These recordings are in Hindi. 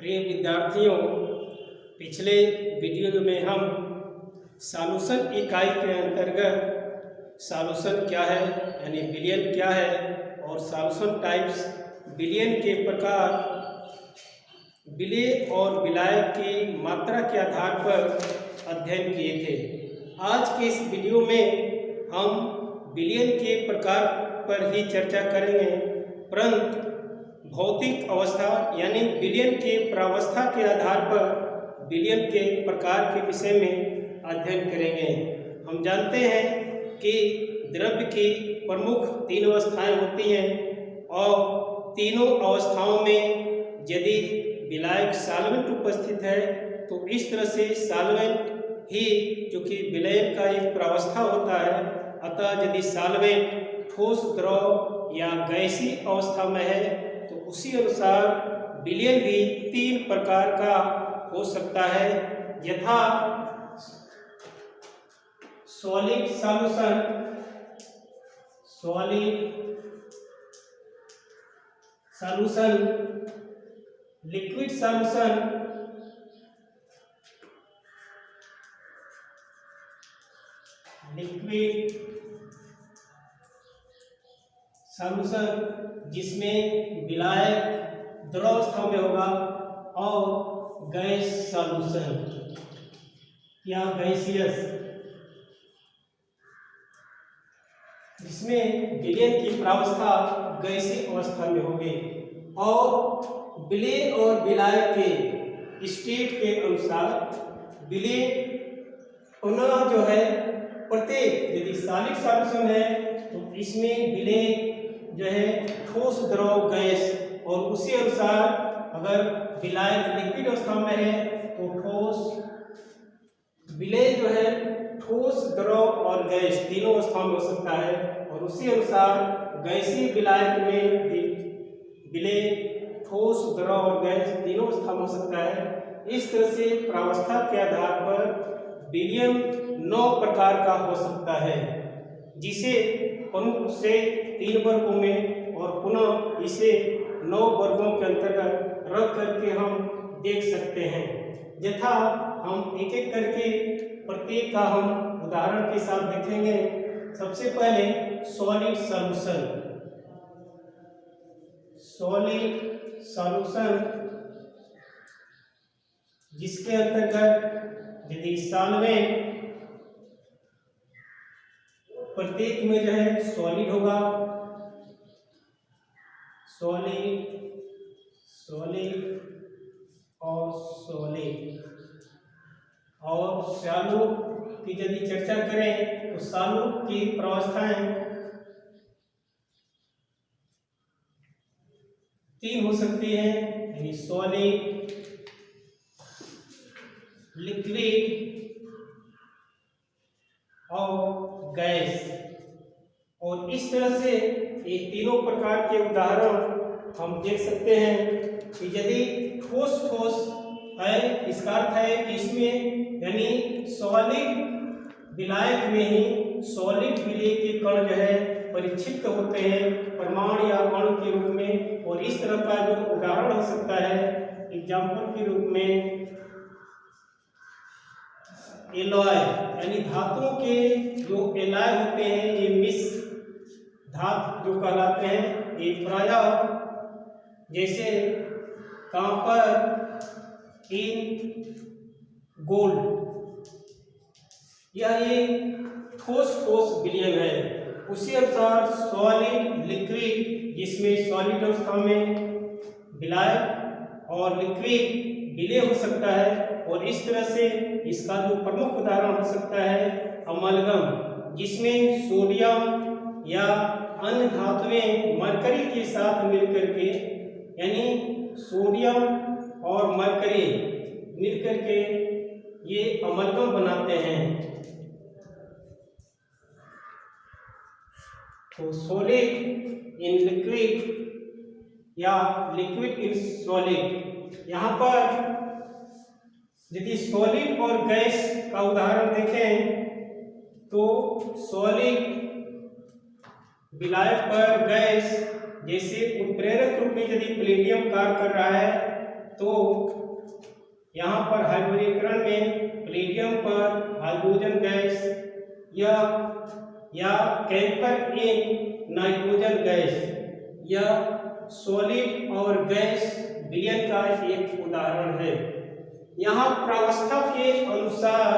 प्रिय विद्यार्थियों, पिछले वीडियो में हम सॉल्यूशन इकाई के अंतर्गत सॉल्यूशन क्या है यानी विलयन क्या है और सॉल्यूशन टाइप्स, विलयन के प्रकार, विलेय और विलायक की मात्रा के आधार पर अध्ययन किए थे। आज के इस वीडियो में हम विलयन के प्रकार पर ही चर्चा करेंगे, परंतु भौतिक अवस्था यानी विलयन के प्रावस्था के आधार पर विलयन के प्रकार के विषय में अध्ययन करेंगे। हम जानते हैं कि द्रव्य की प्रमुख तीन अवस्थाएं होती हैं और तीनों अवस्थाओं में यदि विलायक सॉल्वेंट उपस्थित है तो इस तरह से सॉल्वेंट ही जो कि विलयन का एक प्रावस्था होता है। अतः यदि सॉल्वेंट ठोस, द्रव या गैसीय अवस्था में है तो उसी अनुसार विलयन भी तीन प्रकार का हो सकता है, यथा सॉलिड सॉल्यूशन, लिक्विड सॉल्यूशन, जिसमें विलायक द्रव अवस्था में होगा, और गैस सॉल्यूशन या गैसियस जिसमें विलयन की प्रावस्था गैसीय अवस्था में होगी। और विलेय और विलायक के स्टेट के अनुसार विलेय पुनः जो है प्रत्येक, यदि सॉलिड सॉल्यूशन है तो इसमें विलेय जो है ठोस, द्रव, गैस, और उसी अनुसार अगर विलायक लिक्विड अवस्था में है तो ठोस, विलेय जो है ठोस, द्रव और गैस तीनों अवस्था में हो सकता है, और उसी अनुसार गैसीय विलायक में भी विलेय ठोस, द्रव और गैस तीनों अवस्था में हो सकता है। इस तरह से प्रावस्था के आधार पर विलयन 9 प्रकार का हो सकता है, जिसे प्रमुख से 3 वर्गों में और पुनः इसे 9 वर्गों के अंतर्गत रख करके हम देख सकते हैं। यथा हम एक एक करके प्रत्येक का हम उदाहरण के साथ देखेंगे। सबसे पहले सॉलिड सॉल्यूशन, जिसके अंतर्गत यदि सॉल्वेंट प्रत्येक में जो है सॉलिड होगा, सॉलिड और सॉलिड, और शैलो की यदि चर्चा करें तो शैलो की प्रावस्थाएं 3 हो सकती हैं, यानी सॉलिड, लिक्विड और गैस। और इस तरह से ये तीनों प्रकार के उदाहरण हम देख सकते हैं कि यदि ठोस है, इसका अर्थ है कि इसमें यानी सॉलिड विलायक में ही सॉलिड विलेय के कण जो है परिक्षिप्त होते हैं परमाणु या अणु के रूप में, और इस तरह का जो उदाहरण हो सकता है एग्जाम्पल के रूप में एलॉय, यानी धातुओं के जो एलॉय होते हैं, ये मिश्र धातु जो कहलाते हैं, ये प्रायः जैसे कॉपर, इन, गोल्ड, यह एक ठोस विलयन है। उसी अनुसार सॉलिड, लिक्विड, जिसमें सॉलिड अवस्था में विलायक और लिक्विड विलेय हो सकता है, और इस तरह से इसका जो प्रमुख उदाहरण हो सकता है अमलगम, जिसमें सोडियम या अन्य धातुएं मरकरी के साथ मिलकर के, यानी सोडियम और मरकरी मिलकर के ये अमलगम बनाते हैं। तो सॉलिड इन लिक्विड या लिक्विड इन सॉलिड, यहाँ पर यदि सॉलिड और गैस का उदाहरण देखें तो सॉलिड विलायक पर गैस, जैसे उत्प्रेरक रूप में यदि प्लेटियम कार्य कर रहा है तो यहाँ पर हाइब्रिडीकरण में प्लेटियम पर हाइड्रोजन गैस या कैंपर इन नाइट्रोजन गैस या सॉलिड और गैस विलयन का एक उदाहरण है। यहाँ प्रावस्था के अनुसार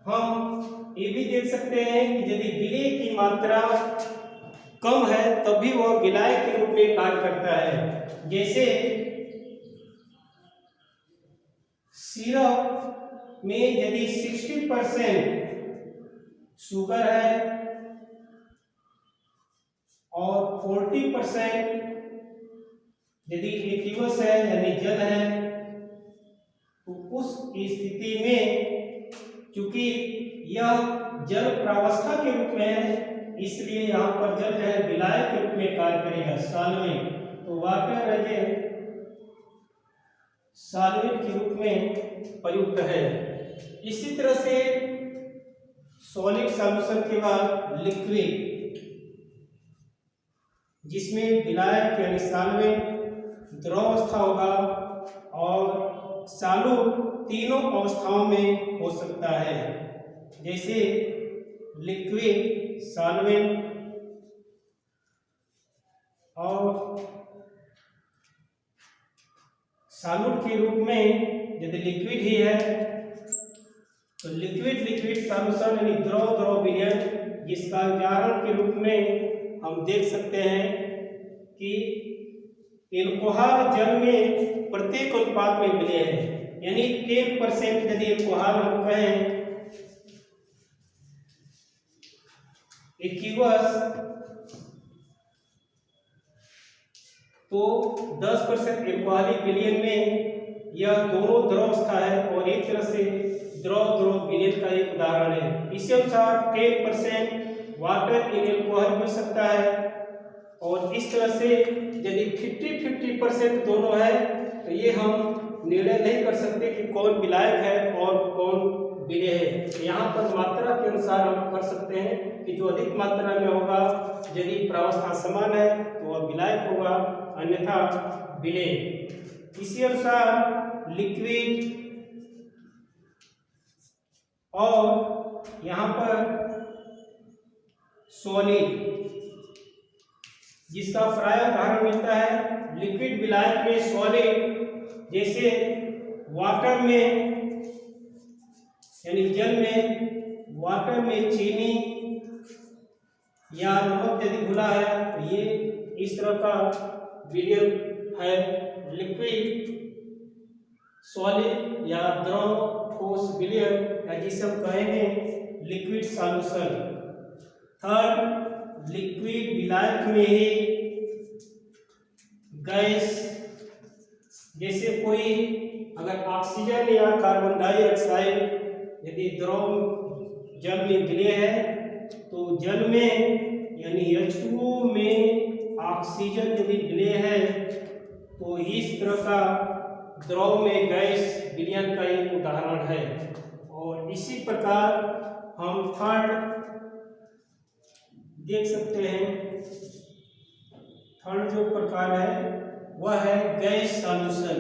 हम ये भी देख सकते हैं कि यदि विलय की मात्रा कम है तभी वह विलायक के रूप में कार्य करता है। जैसे सिरप में यदि 60% शुगर है और 40% यदि एक्वस है यानी जल है, तो उस स्थिति में चूंकि यह जल प्रावस्था के रूप में है इसलिए यहाँ पर जल जो है विलायक के रूप में कार्य करेगा, सॉल्वेंट। तो वाटर एज ए सॉल्वेंट के रूप में प्रयुक्त है। इसी तरह से सॉलिड सॉल्यूशन के बाद लिक्विड, जिसमें विलायक यानी सॉल्वेंट द्रव अवस्था होगा और चालू तीनों अवस्थाओं में हो सकता है। जैसे लिक्विड, सॉल्वेंट और सॉल्यूट के रूप में यदि लिक्विड ही है तो लिक्विड सॉल्यूशन यानी द्रव विलयन, जिसका उदाहरण के रूप में हम देख सकते हैं कि एल्कोहल जल में प्रत्येक अनुपात में विलय है, यानी 10% यदि एल्कोहल हम कहें एक्वस तो 10% एल्कोहलिक विलयन में यह दोनों द्रव अवस्था है और एक तरह से द्रव विलयन का एक उदाहरण है। इसी अनुसार 10% वाटर इन एल्कोहल मिल सकता है और इस तरह से यदि 50-50% दोनों है तो ये हम निर्णय नहीं कर सकते कि कौन विलायक है और कौन विलय है। तो यहाँ पर मात्रा के अनुसार हम कर सकते हैं कि जो अधिक मात्रा में होगा यदि प्रावस्था समान है तो वह विलायक होगा, अन्यथा विलय। इसी अनुसार लिक्विड और यहाँ पर सॉलिड, जिसका प्राय उदाहरण मिलता है लिक्विड विलायक में सॉलिड, जैसे वाटर में यानी जल में वाटर में चीनी या नमक यदि घुला है तो ये इस तरह का विलयन है। लिक्विड, सॉलिड या द्रव ठोस विलयन या जिसे हम कहेंगे लिक्विड सॉल्यूशन। थर्ड, लिक्विड विलायक में ही गैस, जैसे कोई अगर ऑक्सीजन या कार्बन डाइऑक्साइड यदि द्रव जल में विलय है तो जल में यानी H2O में ऑक्सीजन यदि विलय है तो इस तरह का द्रव में गैस विलयन का एक उदाहरण है। और इसी प्रकार हम थर्ड देख सकते हैं, थर्ड जो प्रकार है वह है गैस सॉल्यूशन,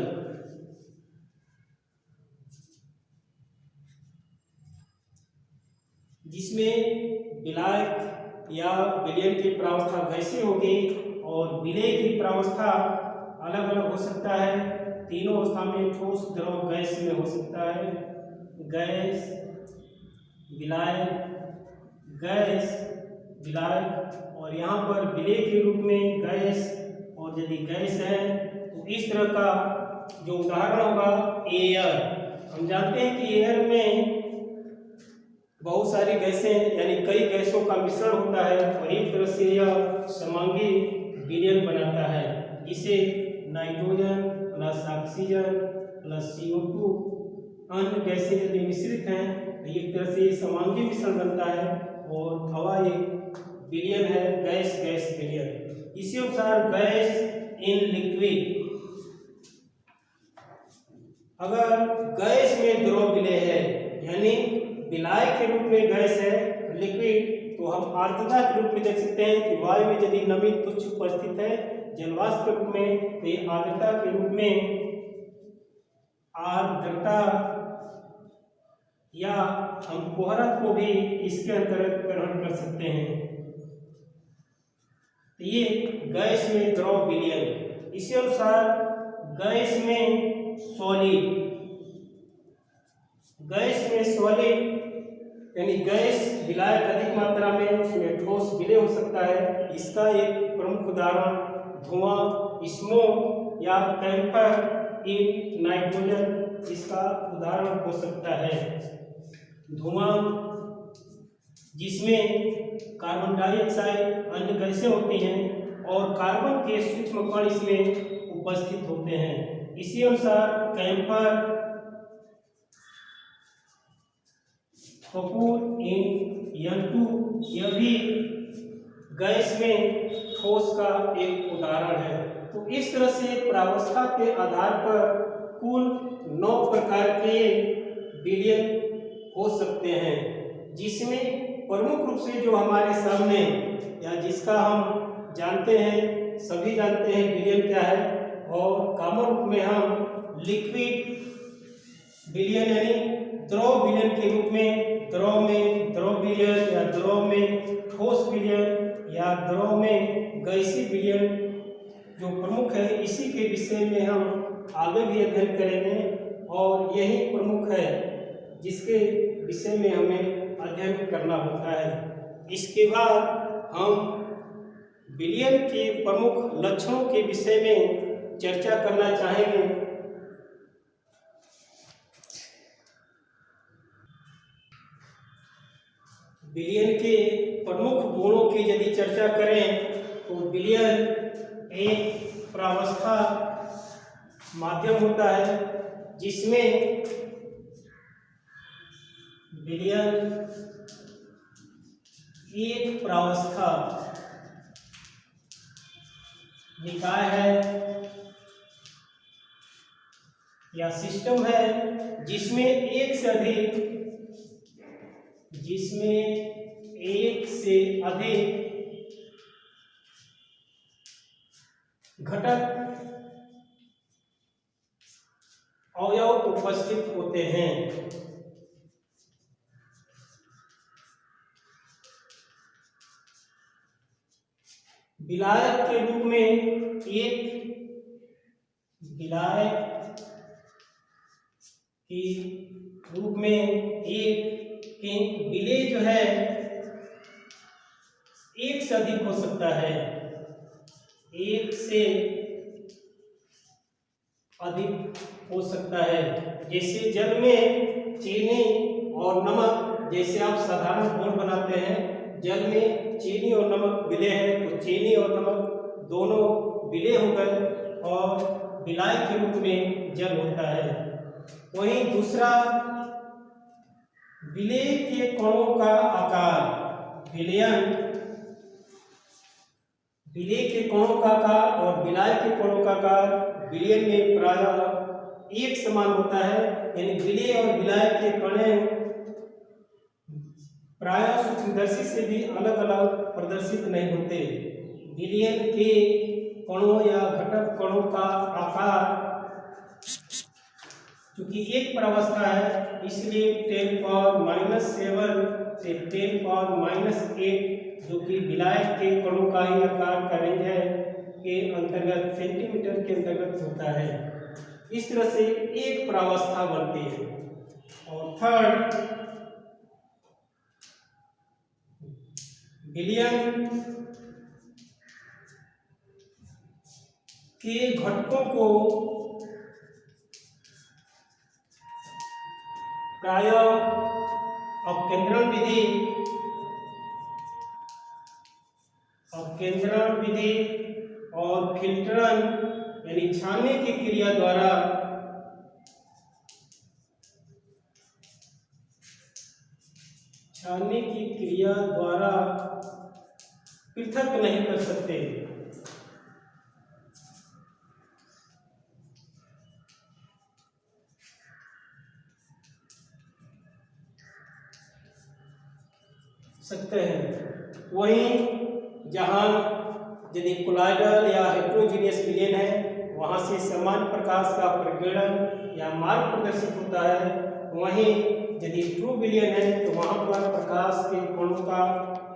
जिसमें विलायक या विलयन की प्रावस्था गैसीय होगी और विलय की प्रावस्था अलग अलग हो सकता है। तीनों अवस्था में ठोस, द्रव, गैस में हो सकता है। गैस, विलायक, गैस, विलायक और यहाँ पर विलय के रूप में गैस, और यदि गैस है तो इस तरह का जो उदाहरण होगा एयर। हम जानते हैं कि एयर में बहुत सारी गैसें यानी कई गैसों का मिश्रण होता है और एक तरह से यह समांगी विलयन बनाता है, जिसे nitrogen plus oxygen plus CO2 अन्य गैसें यदि मिश्रित हैं तो एक तरह से समांगी मिश्रण बनता है और हवा एक विलयन है, गैस गैस विलयन। इसी अनुसार गैस इन लिक्विड, अगर गैस में द्रव विलय है यानी विलायक के रूप में गैस है लिक्विड, तो हम आर्द्रता के रूप में देख सकते हैं कि वायु में यदि नमी तुच्छ उपस्थित है जलवाष्प के रूप में, तो ये आर्द्रता के रूप में आर्द्रता या हम कोहरत को भी इसके अंतर्गत ग्रहण कर सकते हैं। ये गैस में द्रव विलयन। इसी अनुसार गैस में सॉलिड यानी गैस विलायक अधिक मात्रा में उसमें ठोस विलय हो सकता है। इसका एक प्रमुख उदाहरण धुआं, स्मोक या कैंपर इन नाइट्रोजन इसका उदाहरण हो सकता है। धुआं जिसमें कार्बन डाइऑक्साइड अन्य गैसें होती हैं और कार्बन के सूक्ष्म कण इसमें उपस्थित होते हैं। इसी अनुसार कैंपर कपूर इन N2 यह भी गैस में ठोस का एक उदाहरण है। तो इस तरह से प्रावस्था के आधार पर कुल 9 प्रकार के विलयन हो सकते हैं, जिसमें प्रमुख रूप से जो हमारे सामने या जिसका हम जानते हैं, सभी जानते हैं विलयन क्या है, और कॉमन रूप में हम लिक्विड विलयन यानी द्रव विलयन के रूप में द्रव में द्रव विलयन या द्रव में ठोस विलयन या द्रव में गैसीय विलयन जो प्रमुख है, इसी के विषय में हम आगे भी अध्ययन करेंगे और यही प्रमुख है जिसके विषय में हमें अध्ययन करना होता है। इसके बाद हम विलयन के प्रमुख लक्षणों के विषय में चर्चा करना चाहेंगे। विलयन के प्रमुख गुणों की यदि चर्चा करें तो विलयन एक प्रावस्था माध्यम होता है, जिसमें विलयन एक प्रावस्था निकाय है या सिस्टम है जिसमें एक से अधिक घटक अवयव उपस्थित होते हैं। विलायक के रूप में एक विलय जो है एक से अधिक हो सकता है, एक से अधिक हो सकता है। जैसे जल में चीनी और नमक, जैसे आप साधारण घोल बनाते हैं, जल में चीनी और नमक विलय है तो चीनी और नमक दोनों विलय हो गए और विलायक के रूप में जल होता है। वहीं दूसरा विलय के कणों का आकार, विलय के कणों का आकार और विलायक के कणों का आकार विलयन में प्रायः एक समान होता है, यानी विलय और विलायक के कण प्रायः सूक्ष्मदर्शी से भी अलग अलग प्रदर्शित नहीं होते। विलयन के कणों या घटक कणों का आकार क्योंकि एक प्रावस्था है, इसलिए 10⁻⁷ से 10⁻⁸ जो कि विलायक के कणों का ही आकार का रेंज है के अंतर्गत सेंटीमीटर के अंतर्गत होता है। इस तरह से एक प्रावस्था बनती है। और थर्ड, विलयन के घटकों को प्रायः अपकेंद्रण विधि और फिल्टरन यानी छानने की क्रिया द्वारा पृथक नहीं कर सकते। वहीं जहां यदि कोलाइडल या हेट्रोजीनियस विलयन है, वहां से समान प्रकाश का परिकिरण या मार्ग प्रदर्शित होता है, वहीं यदि ट्रू बिलियन है तो वहाँ पर प्रकाश के कणों का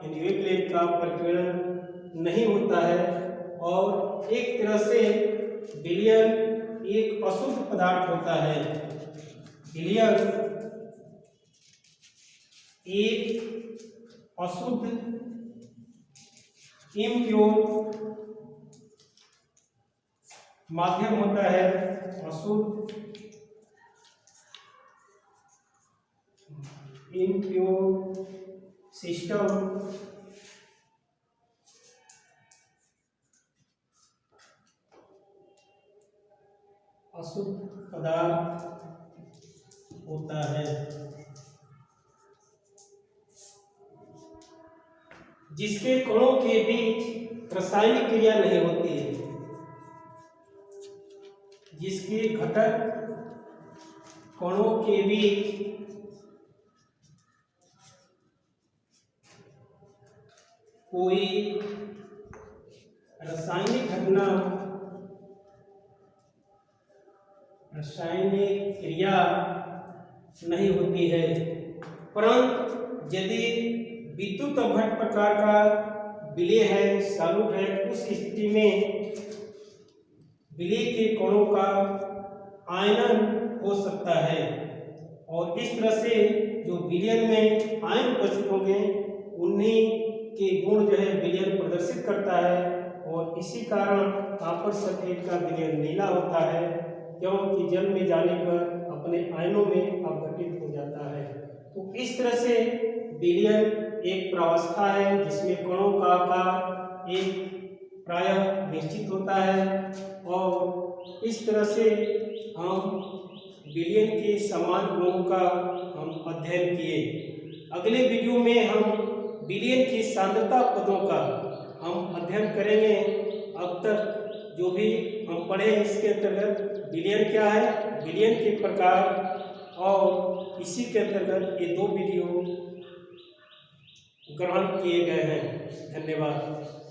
यानी वेवलेंथ का परिकिरण नहीं होता है। और एक तरह से बिलियन एक अशुद्ध पदार्थ होता है। बिलियन एक अशुद्ध इम्प्योर माध्यम होता है, अशुद्ध इम्प्योर सिस्टम अशुद्ध पदार्थ होता है, जिसके कणों के बीच रासायनिक क्रिया नहीं होती है, जिसके घटक कणों के बीच कोई रासायनिक घटना रासायनिक क्रिया नहीं होती है। परंतु यदि विद्युत अपघट प्रकार का विलेय है, सॉल्यूट है, उस स्थिति में विलेय के कणों का आयनन हो सकता है और इस तरह से जो विलयन में आयन उपस्थित होंगे उन्हीं के गुण जो है विलयन प्रदर्शित करता है। और इसी कारण कॉपर सल्फेट का विलयन नीला होता है, क्योंकि जल में जाने पर अपने आयनों में अपघटित हो जाता है। तो इस तरह से विलयन एक प्रावस्था है जिसमें कणों का आकार एक प्रायः निश्चित होता है। और इस तरह से हम विलयन के समान गुणों का हम अध्ययन किए। अगले वीडियो में हम विलयन की सांद्रता पदों का हम अध्ययन करेंगे। अब तक जो भी हम पढ़े इसके अंतर्गत विलयन क्या है, विलयन के प्रकार, और इसी के अंतर्गत ये 2 वीडियो ग्रहण किए गए हैं। धन्यवाद।